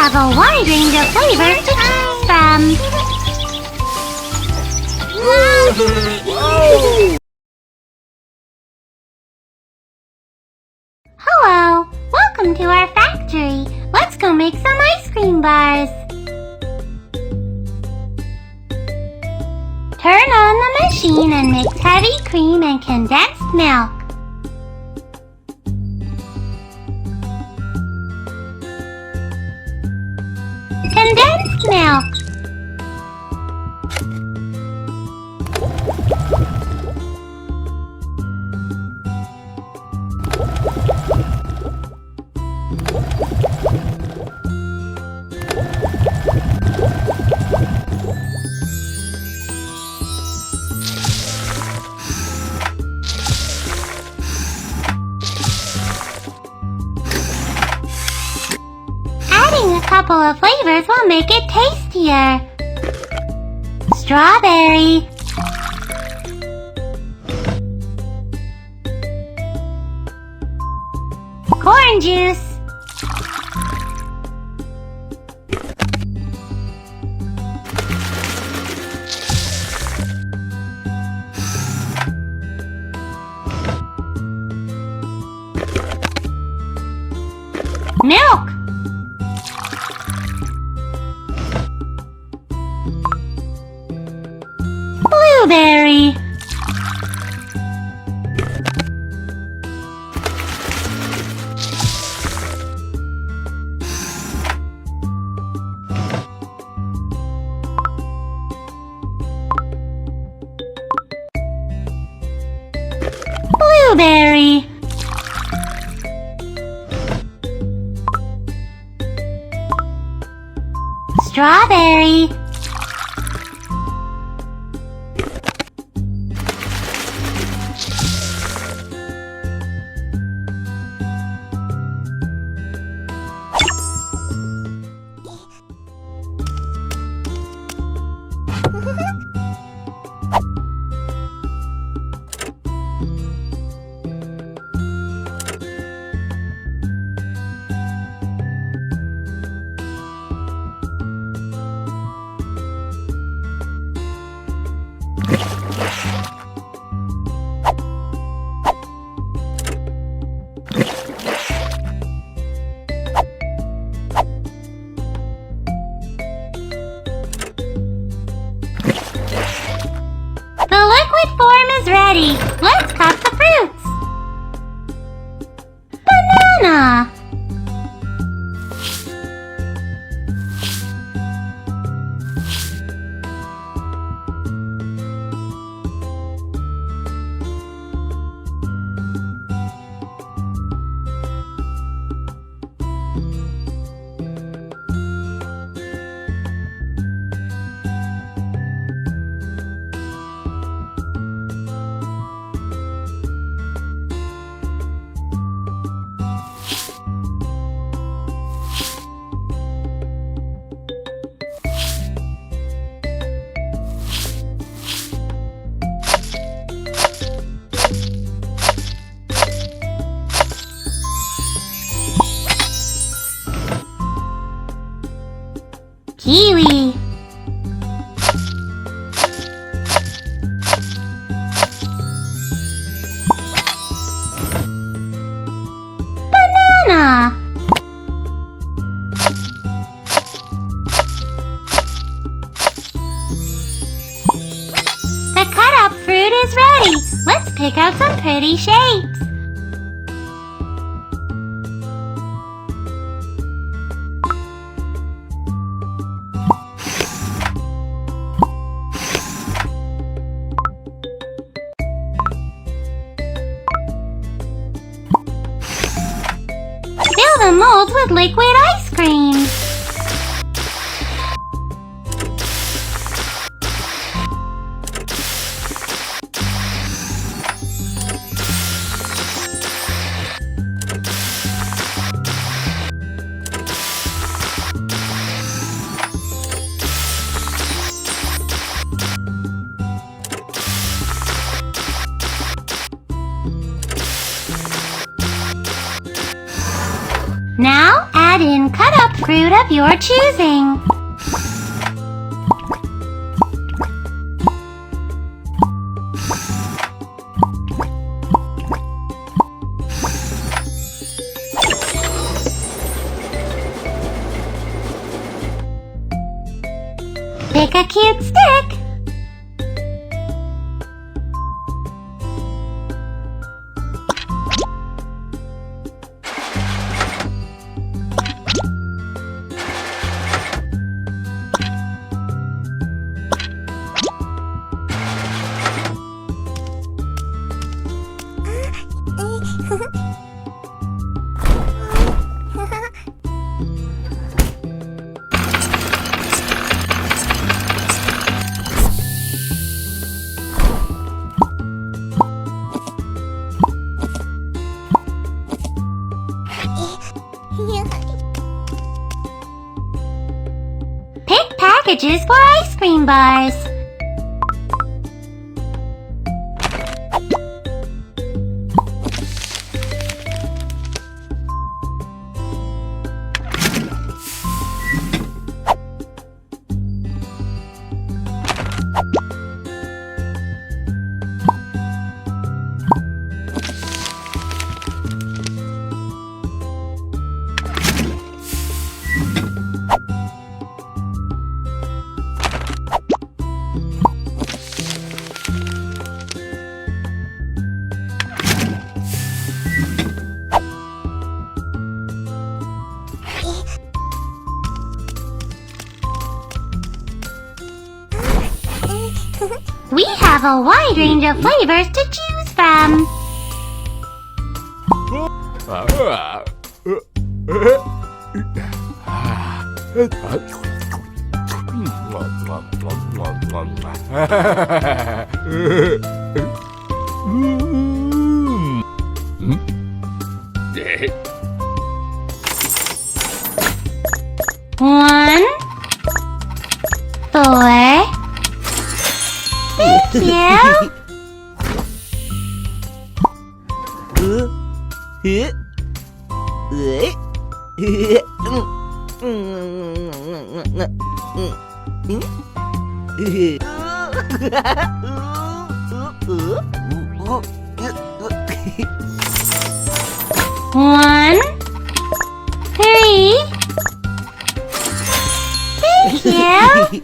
have a wide range of flavors to choose from. Hello, welcome to our factory. Let's go make some ice cream bars. Turn on the machine and mix heavy cream and condensed milk. Condensed milk. Adding a couple of flavors will make it tastier. Strawberry, corn juice, milk, blueberry, blueberry, strawberry, The liquid form is ready. Let's cut the fruits. Banana, kiwi, banana, the cut up fruit is ready. Let's pick out some pretty shapes. Fill the molds with liquid ice cream. Now add in cut up fruit of your choosing. Pick a cute stick. Pick packages for ice cream bars. We have a wide range of flavors to choose from. One, four. Thank you. One, three. Thank you.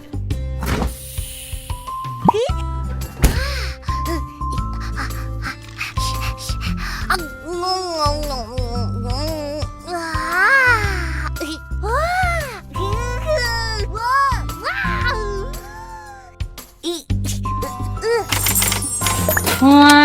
One.